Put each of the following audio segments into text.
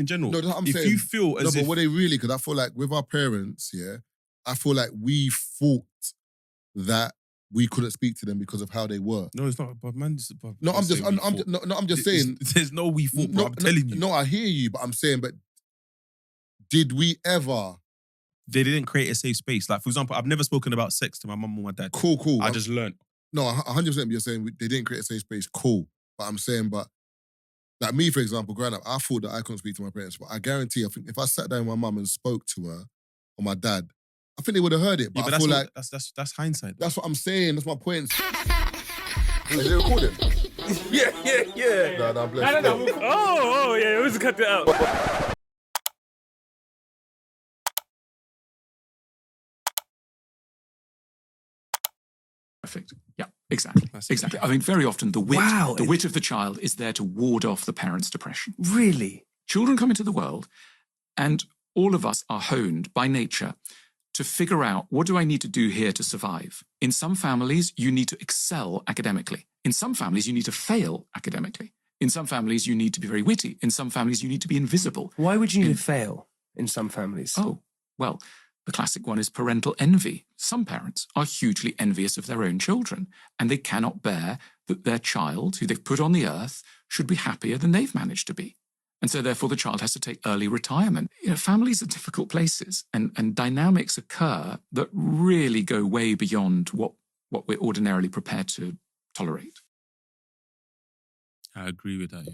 in general. No, that's what I'm if saying. you feel as but if... were they really? Because I feel like with our parents, I feel like we thought that we couldn't speak to them because of how they were. No, it's not. But man, I'm just saying. There's no we thought, bro. I'm telling you. No, I hear you, but I'm saying, but did we ever? They didn't create a safe space. Like, for example, I've never spoken about sex to my mum or my dad. Cool. I just learned. No, 100% you're saying they didn't create a safe space. Cool. But I'm saying, like me, for example, growing up, I thought that I couldn't speak to my parents. But I guarantee, I think if I sat down with my mum and spoke to her or my dad, I think they would have heard it. But I feel like... That's hindsight. That's what I'm saying. That's my point. Is it recording? Yeah. No, bless you. Oh, yeah, we just cut that out. Perfect. Yeah, exactly. Exactly. I think very often the wit of the child is there to ward off the parent's depression. Really? Children come into the world and all of us are honed by nature to figure out, what do I need to do here to survive? In some families, you need to excel academically. In some families, you need to fail academically. In some families, you need to be very witty. In some families, you need to be invisible. Why would you need to fail in some families? Oh, well, the classic one is parental envy. Some parents are hugely envious of their own children, and they cannot bear that their child, who they've put on the earth, should be happier than they've managed to be. And so therefore the child has to take early retirement. You know, families are difficult places, and dynamics occur that really go way beyond what we're ordinarily prepared to tolerate. I agree with that,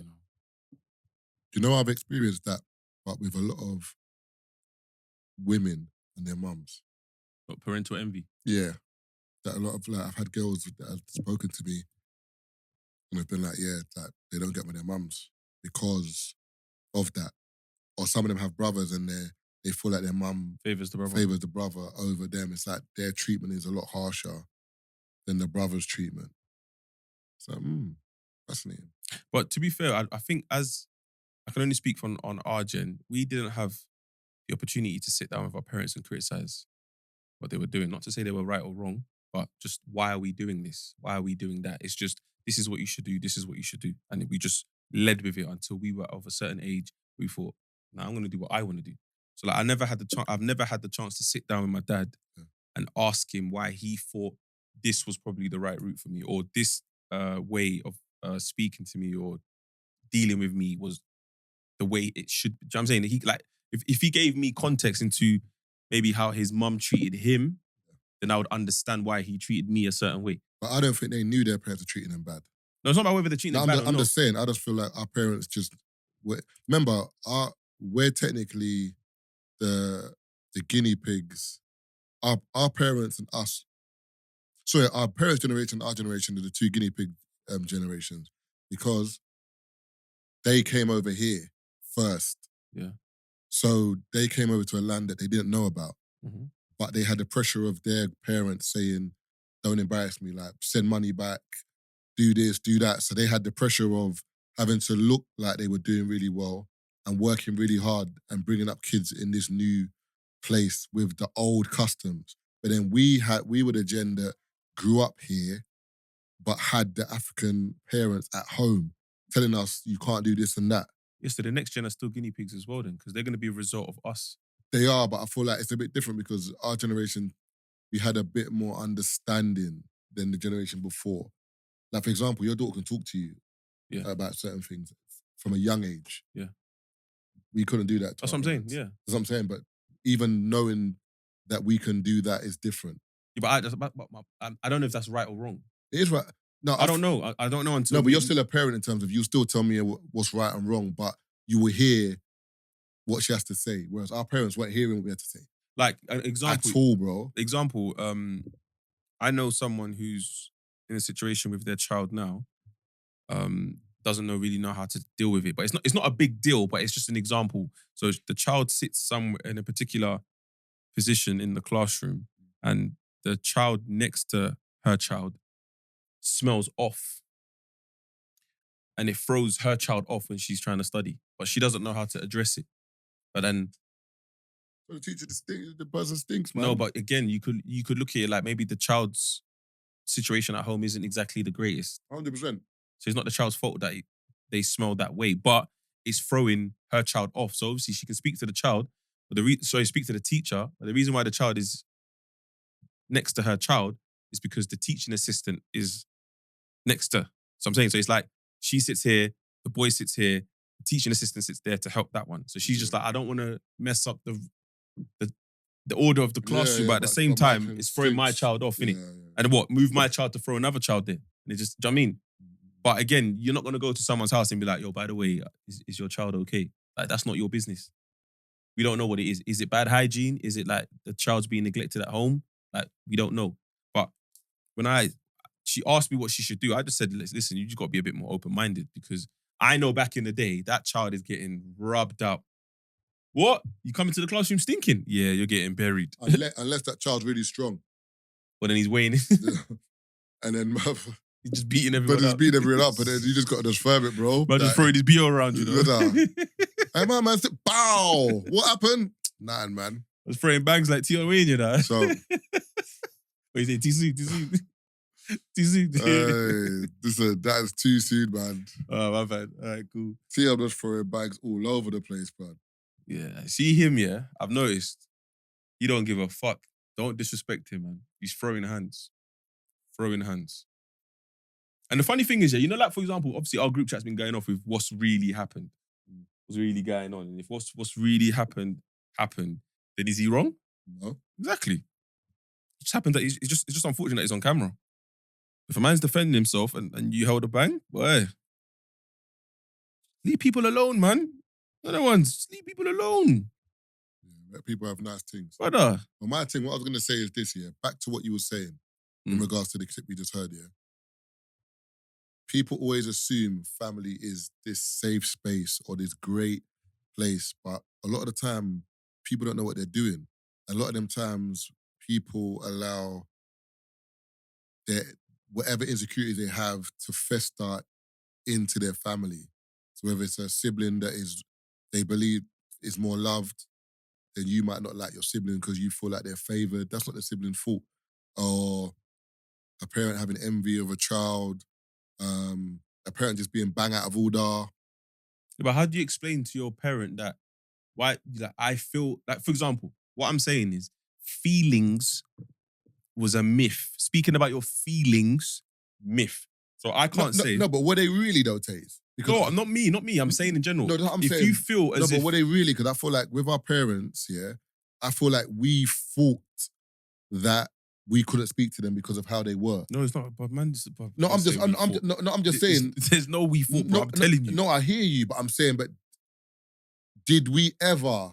You know, I've experienced that, but with a lot of women and their mums. But parental envy. Yeah. That a lot of, like, I've had girls that have spoken to me and have been like, like, they don't get with their mums because of that. Or some of them have brothers and they feel like their mum favours the brother over them. It's like their treatment is a lot harsher than the brother's treatment. So, fascinating. But to be fair, I think I can only speak on our gen, we didn't have the opportunity to sit down with our parents and criticise what they were doing. Not to say they were right or wrong, but just, why are we doing this? Why are we doing that? It's just, this is what you should do, this is what you should do. And we just led with it until we were of a certain age. We thought, I'm going to do what I want to do. So like, I've never had the chance to sit down with my dad and ask him why he thought this was probably the right route for me, or this way of speaking to me or dealing with me was the way it should be. Do you know what I'm saying? He, like, if he gave me context into maybe how his mum treated him, then I would understand why he treated me a certain way. But I don't think they knew their parents were treating them bad. No, it's not about whether they're treating them bad or not. I'm just saying, I just feel like our parents just... Remember, we're technically the guinea pigs. Our parents and us... Sorry, our parents' generation and our generation are the two guinea pig generations, because they came over here first. Yeah. So they came over to a land that they didn't know about. Mm-hmm. But they had the pressure of their parents saying, don't embarrass me, like, send money back, do this, do that. So they had the pressure of having to look like they were doing really well and working really hard and bringing up kids in this new place with the old customs. But then we were the gen that grew up here but had the African parents at home telling us you can't do this and that. Yeah, so the next gen are still guinea pigs as well then, because they're going to be a result of us. They are, but I feel like it's a bit different because our generation, we had a bit more understanding than the generation before. Like, for example, your daughter can talk to you about certain things from a young age. Yeah. We couldn't do that. That's what I'm saying, yeah. That's what I'm saying, but even knowing that we can do that is different. Yeah, but I don't know if that's right or wrong. It is right. No, I don't know. I don't know until... No, but you're still a parent in terms of you still tell me what's right and wrong, but you will hear what she has to say, whereas our parents weren't hearing what we had to say. Like, an example... At all, bro. Example, I know someone who's in a situation with their child now, doesn't really know how to deal with it. But it's not a big deal, but it's just an example. So the child sits somewhere in a particular position in the classroom, and the child next to her child smells off. And it throws her child off when she's trying to study. But she doesn't know how to address it. But then... So the teacher, the buzzer stinks, man. No, but again, you could look at it like maybe the child's situation at home isn't exactly the greatest. 100%. So it's not the child's fault that they smell that way. But it's throwing her child off. So obviously she can speak to the child, but speak to the teacher. But the reason why the child is next to her child is because the teaching assistant is next to. So I'm saying, so it's like she sits here, the boy sits here, the teaching assistant sits there to help that one. So she's just like, I don't want to mess up the order of the classroom, but at the same time, it's throwing my child off, innit? And what? Move my child to throw another child there. And it just, do you know what I mean? But again, you're not going to go to someone's house and be like, yo, by the way, is your child okay? Like, that's not your business. We don't know what it is. Is it bad hygiene? Is it like the child's being neglected at home? Like, we don't know. But when she asked me what she should do, I just said, listen, you just got to be a bit more open-minded, because I know back in the day, that child is getting rubbed up. What? You come into the classroom stinking? Yeah, you're getting buried. Unless that child's really strong. But then he's weighing. And then he's just beating everyone up. But just beating everyone up, but then you just got to just firm it, bro. But just throwing his BO around, you know. Hey, man, bow! What happened? Nah, man. I was throwing bangs like Tion Wayne, you know. So... What you say? Too soon. That is too soon, man. Oh, my bad. All right, cool. See, I'm just throwing bags all over the place, man. Yeah, see him, yeah? I've noticed. He don't give a fuck. Don't disrespect him, man. He's throwing hands. And the funny thing is, yeah, you know, like, for example, obviously our group chat's been going off with what's really happened. What's really going on. And if what's really happened, then is he wrong? No. Exactly. It just happened that it's just unfortunate that he's on camera. If a man's defending himself and you held a bang, boy, leave people alone, man. Other ones, leave people alone. Yeah, let people have nice things. Brother. Well, my thing, what I was going to say is this, yeah, back to what you were saying in regards to the clip we just heard, yeah. People always assume family is this safe space or this great place, but a lot of the time, people don't know what they're doing. A lot of them times, people allow whatever insecurities they have to fester into their family. So whether it's a sibling that they believe is more loved, then you might not like your sibling because you feel like they're favored. That's not the sibling's fault. Or a parent having envy of a child, a parent just being bang out of order. Yeah, but how do you explain to your parent that I feel, like, for example, what I'm saying is feelings was a myth. Speaking about your feelings, myth. So I can't say. No, but were they really though, Taze? No, not me. I'm saying in general. No, I'm if saying, you feel as no, if... but were they really? Because I feel like with our parents, yeah, I feel like we thought that we couldn't speak to them because of how they were. No, it's not. But man, I'm just saying. There's no we thought, bro. I'm telling you. No, I hear you, but I'm saying, but did we ever?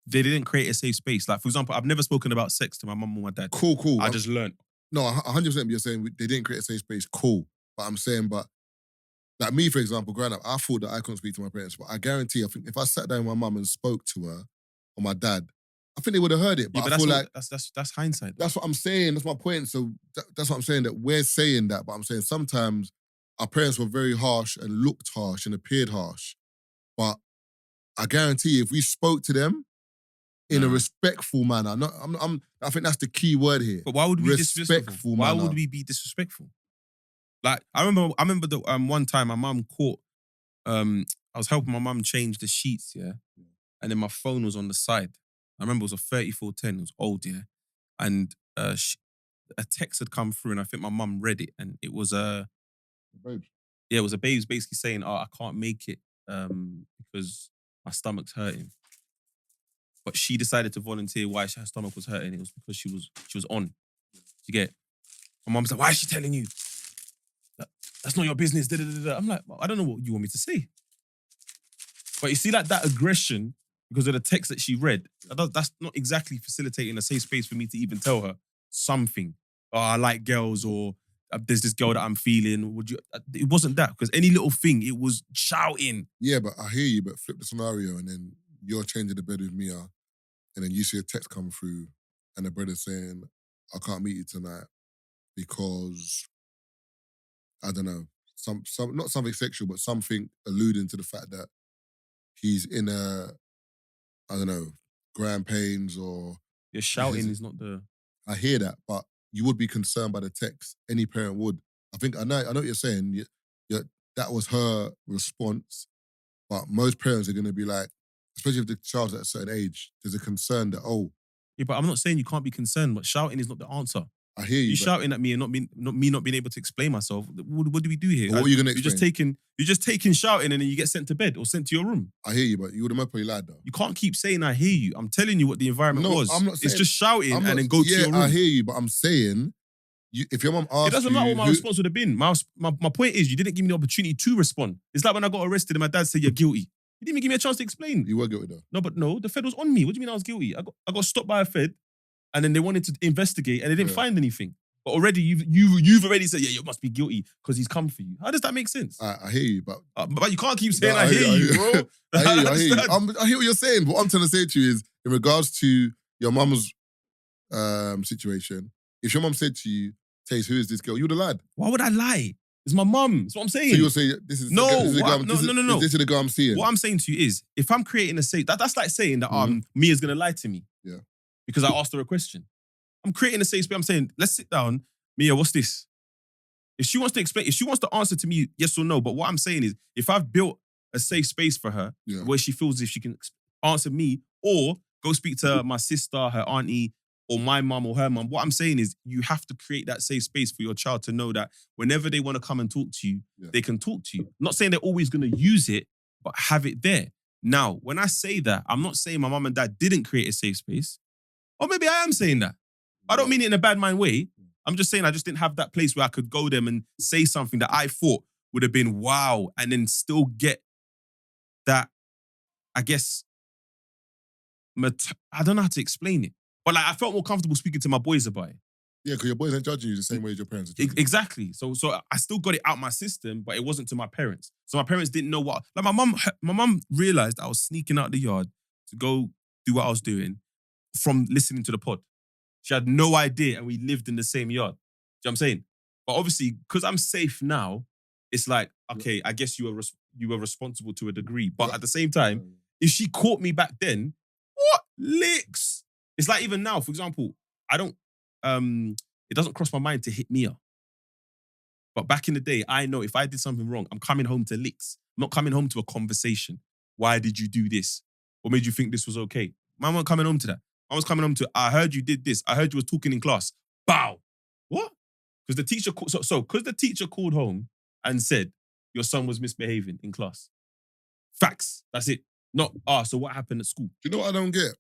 They didn't create a safe space. Like, for example, I've never spoken about sex to my mum or my dad. Cool. I just learned. No, 100%. You're saying they didn't create a safe space. Cool, but I'm saying, but like me, for example, growing up, I thought that I couldn't speak to my parents, but I guarantee, I think if I sat down with my mum and spoke to her or my dad, I think they would have heard it. But, yeah, but I feel like that's hindsight. That's what I'm saying. That's my point. So that's what I'm saying, that we're saying that, but I'm saying sometimes our parents were very harsh and looked harsh and appeared harsh. But I guarantee if we spoke to them in a respectful manner, I think that's the key word here. But why would we be disrespectful? Why would we be disrespectful? Like, I remember the one time my mum caught, I was helping my mum change the sheets, yeah? And then my phone was on the side. I remember it was a 3410, it was old, yeah? And a text had come through and I think my mum read it and it was a... Babes. Yeah, it was a babes basically saying, I can't make it because my stomach's hurting. But she decided to volunteer why her stomach was hurting. It was because she was on. You get? My mum's like, why is she telling you? That's not your business. I'm like, I don't know what you want me to say. But you see, like, that aggression because of the text that she read, that's not exactly facilitating a safe space for me to even tell her something. Oh, I like girls, or there's this girl that I'm feeling. Would you? It wasn't that, because any little thing, it was shouting. Yeah, but I hear you, but flip the scenario and then you're changing the bed with Mia and then you see a text come through and the brother saying, I can't meet you tonight because, I don't know, some not something sexual, but something alluding to the fact that he's in a, I don't know, grand pains or... Yeah, shouting is not the... I hear that, but you would be concerned by the text. Any parent would. I know what you're saying. That was her response. But most parents are going to be like, especially if the child's at a certain age, there's a concern that, Yeah, but I'm not saying you can't be concerned, but shouting is not the answer. I hear you. You shouting at me and not being able to explain myself. What do we do here? What are you going to explain? You're just taking shouting and then you get sent to bed or sent to your room. I hear you, but you would have probably lied though. You can't keep saying I hear you. I'm telling you what the environment was. I'm not saying, it's just shouting and then go to your room. I hear you, but I'm saying, if your mum asked it doesn't matter what my response would have been. My point is, you didn't give me the opportunity to respond. It's like when I got arrested and my dad said, you're guilty. You didn't even give me a chance to explain. You were guilty though. No, the Fed was on me. What do you mean I was guilty? I got stopped by a Fed and then they wanted to investigate and they didn't find anything. But already you've already said, yeah, you must be guilty because he's come for you. How does that make sense? I hear you, but you can't keep saying I hear you, bro. I hear you. I hear what you're saying. But what I'm trying to say to you is, in regards to your mum's situation, if your mum said to you, Taze, who is this girl? You would have lied. Why would I lie? It's my mum. That's what I'm saying. So you'll say, this is no. This is the girl I'm seeing. What I'm saying to you is, if I'm creating a safe, that's like saying that Mia's gonna lie to me. Yeah. Because I asked her a question. I'm creating a safe space. I'm saying, let's sit down. Mia, what's this? If she wants to explain, if she wants to answer to me yes or no, but what I'm saying is, if I've built a safe space for her where she feels as if she can answer me or go speak to my sister, her auntie, or my mum or her mum, what I'm saying is you have to create that safe space for your child to know that whenever they want to come and talk to you, they can talk to you. I'm not saying they're always going to use it, but have it there. Now, when I say that, I'm not saying my mum and dad didn't create a safe space. Or maybe I am saying that. I don't mean it in a bad mind way. I'm just saying I just didn't have that place where I could go them and say something that I thought would have been wow and then still get that, I guess, I don't know how to explain it. But like I felt more comfortable speaking to my boys about it. Yeah, because your boys ain't judging you the same way as your parents are judging you. Exactly. So I still got it out my system, but it wasn't to my parents. So my parents didn't know what... Like my mum realised I was sneaking out the yard to go do what I was doing from listening to the pod. She had no idea and we lived in the same yard. Do you know what I'm saying? But obviously, because I'm safe now, it's like, okay, I guess you were responsible to a degree. But at the same time, if she caught me back then, what? Licks! It's like even now, for example, I don't... it doesn't cross my mind to hit Mia. But back in the day, I know if I did something wrong, I'm coming home to licks. I'm not coming home to a conversation. Why did you do this? What made you think this was okay? Man wasn't coming home to that. I was coming home to, I heard you did this. I heard you was talking in class. Bow. What? Because the teacher because the teacher called home and said your son was misbehaving in class. Facts. That's it. Not, so what happened at school? Do you know what I don't get?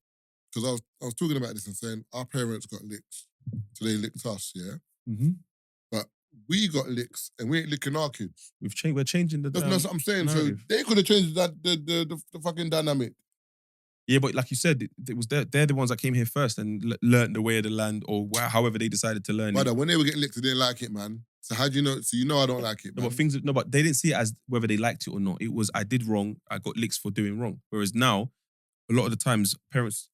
Because I was talking about this and saying our parents got licks, so they licked us, yeah? Mm-hmm. But we got licks and we ain't licking our kids. We're changing the That's what I'm saying. narrative. So they could have changed the fucking dynamic. Yeah, but like you said, it was they're the ones that came here first and learned the way of the land or however they decided to learn Brother, it. when they were getting licked, they didn't like it, man. So how do you know? So you know I don't like it, man. But they didn't see it as whether they liked it or not. It was, I did wrong, I got licks for doing wrong. Whereas now, a lot of the times, parents...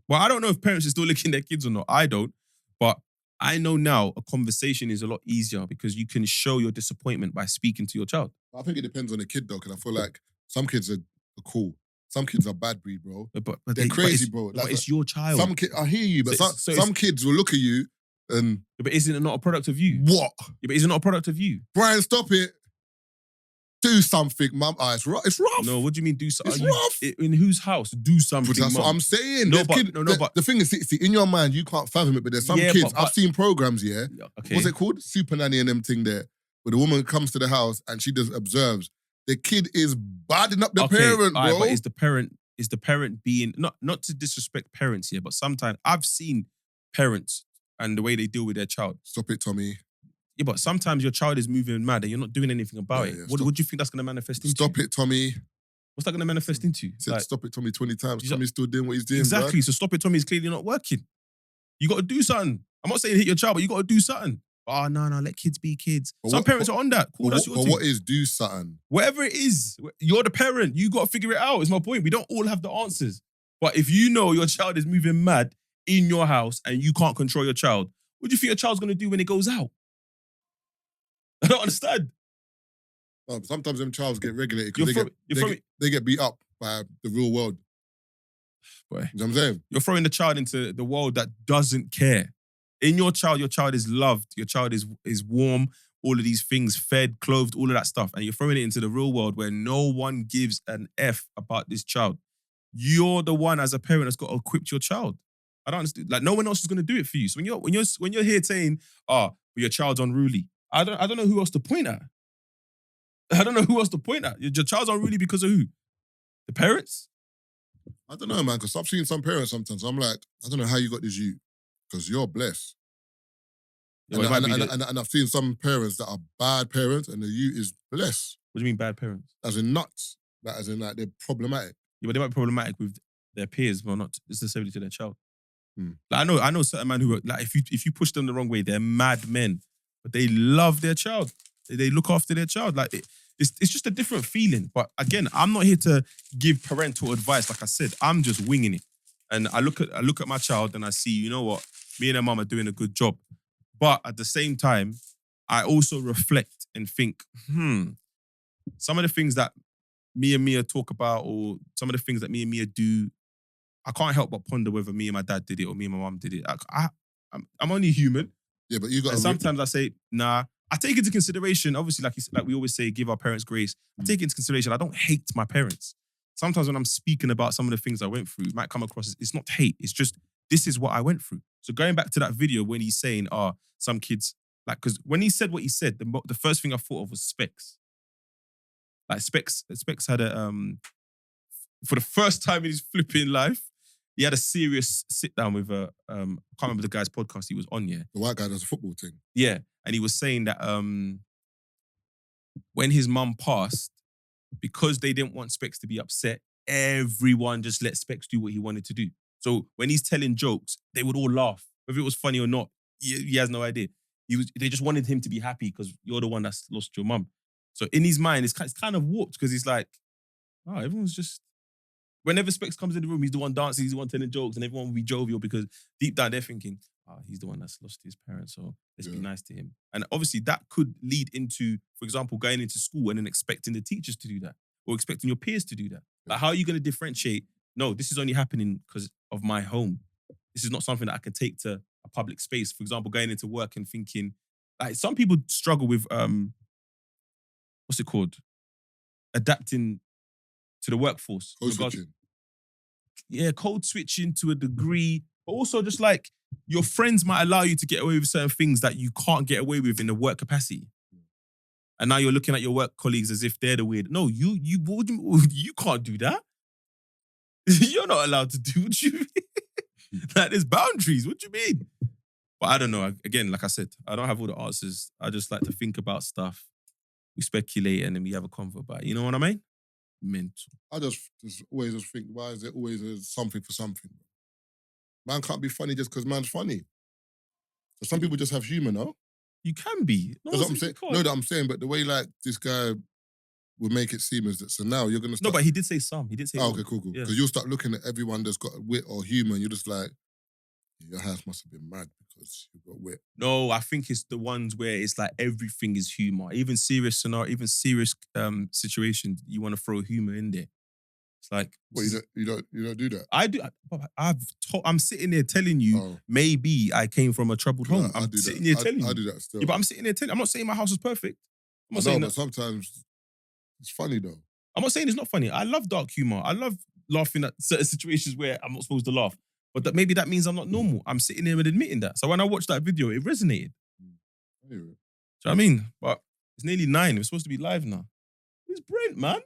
Well, I don't know if parents are still licking their kids or not. I don't. But I know now a conversation is a lot easier because you can show your disappointment by speaking to your child. I think it depends on the kid, though, because I feel like some kids are cool. Some kids are bad breed, bro. But they're crazy, bro. Like, but it's your child. I hear you, but some kids will look at you and... But isn't it not a product of you? What? Yeah, but isn't it not a product of you? Brian, stop it. Do something, mum. It's rough. No, what do you mean do something? It's rough. In whose house? Do something, But that's mum. what I'm saying. No, but the thing is, see, in your mind, you can't fathom it, but there's some kids, I've seen programs, Okay. What's it called? Super Nanny and them thing there, where the woman comes to the house and she just observes. The kid is badding up the parent, bro. But is the parent being, not to disrespect parents here, but sometimes I've seen parents and the way they deal with their child. Stop it, Tommy. Yeah, but sometimes your child is moving mad and you're not doing anything about it. What do you think that's going to manifest into? Stop it, Tommy. What's that going to manifest into? Said stop it, Tommy, 20 times. Tommy's still doing what he's doing, exactly. Bro. So stop it, Tommy is clearly not working. You got to do something. I'm not saying hit your child, but you got to do something. Oh, no, let kids be kids. Some parents are on that. Cool, that's your thing. What is do something? Whatever it is, you're the parent. You got to figure it out. Is my point. We don't all have the answers. But if you know your child is moving mad in your house and you can't control your child, what do you think your child's going to do when it goes out? I don't understand. No, sometimes them childs get regulated because they get beat up by the real world. Boy. You know what I'm saying? You're throwing the child into the world that doesn't care. In your child is loved. Your child is warm. all of these things, fed, clothed, all of that stuff, and you're throwing it into the real world where no one gives an F about this child. You're the one as a parent that's got to equip your child. I don't understand. Like, no one else is going to do it for you. So when you're here saying, but your child's unruly, I don't know who else to point at. I don't know who else to point at. Your child's unruly because of who? The parents? I don't know, man, because I've seen some parents sometimes. I'm like, I don't know how you got this youth, because you're blessed. Yeah, well, and I've seen some parents that are bad parents and the youth is blessed. What do you mean bad parents? As in nuts. Like, as in like they're problematic. Yeah, but they might be problematic with their peers, but not necessarily to their child. Hmm. Like, I know certain men who are, like, if you push them the wrong way, they're mad men, but they love their child. They look after their child. Like, it's just a different feeling. But again, I'm not here to give parental advice. Like I said, I'm just winging it. And I look at my child and I see, you know what, me and her mum are doing a good job. But at the same time, I also reflect and think, some of the things that me and Mia talk about, or some of the things that me and Mia do, I can't help but ponder whether me and my dad did it or me and my mum did it. I'm only human. Yeah, but you got. And sometimes I say, nah. I take into consideration, obviously, like we always say, give our parents grace. I take into consideration, I don't hate my parents. Sometimes when I'm speaking about some of the things I went through, it might come across as, it's not hate, it's just, this is what I went through. So going back to that video when he's saying, some kids, like, because when he said what he said, the first thing I thought of was Specs. Like Specs had for the first time in his flipping life, he had a serious sit down with I can't remember the guy's podcast he was on, yeah. The white guy does a football thing. Yeah. And he was saying that when his mum passed, because they didn't want Specs to be upset, everyone just let Specs do what he wanted to do. So when he's telling jokes, they would all laugh. Whether it was funny or not, he has no idea. They just wanted him to be happy because you're the one that's lost your mum. So in his mind, it's kind of warped because he's like, everyone's just... Whenever Specs comes in the room, he's the one dancing, he's the one telling jokes, and everyone will be jovial because deep down they're thinking, he's the one that's lost his parents, so let's be nice to him. And obviously that could lead into, for example, going into school and then expecting the teachers to do that or expecting your peers to do that. Like, how are you going to differentiate, no, this is only happening because of my home. This is not something that I can take to a public space. For example, going into work and thinking, like, some people struggle with, what's it called? Adapting to the workforce. Code switching. Yeah, code switching to a degree. But also just like, your friends might allow you to get away with certain things that you can't get away with in the work capacity. And now you're looking at your work colleagues as if they're the weird. No, you can't do that. You're not allowed to do what you mean. Like, there's boundaries. What do you mean? But I don't know. Again, like I said, I don't have all the answers. I just like to think about stuff. We speculate and then we have a convo about it. You know what I mean? Mental. I just always think, why is there always something for something? Man can't be funny just because man's funny. So some people just have humour, no? You can be. That's what I'm saying. No, that I'm saying, but the way like this guy would make it seem as that, so now you're going to start... No, but he did say some. He did say okay, cool. Because you'll start looking at everyone that's got wit or humour and you're just like, your house must have been mad because you've got wit. No, I think it's the ones where it's like everything is humour. Even serious scenario, even serious situations, you want to throw humour in there. It's like... What, you don't do that? I do. I'm sitting there telling you, maybe I came from a troubled home. I'm sitting here telling you. I do that still. Yeah, but I'm sitting there telling you. I'm not saying my house is perfect. I'm not saying that. But sometimes it's funny though. I'm not saying it's not funny. I love dark humour. I love laughing at certain situations where I'm not supposed to laugh. But maybe that means I'm not normal. I'm sitting there and admitting that. So when I watched that video, it resonated. Anyway. Do you know what I mean? But it's nearly 9. We're supposed to be live now. It's Brent, man.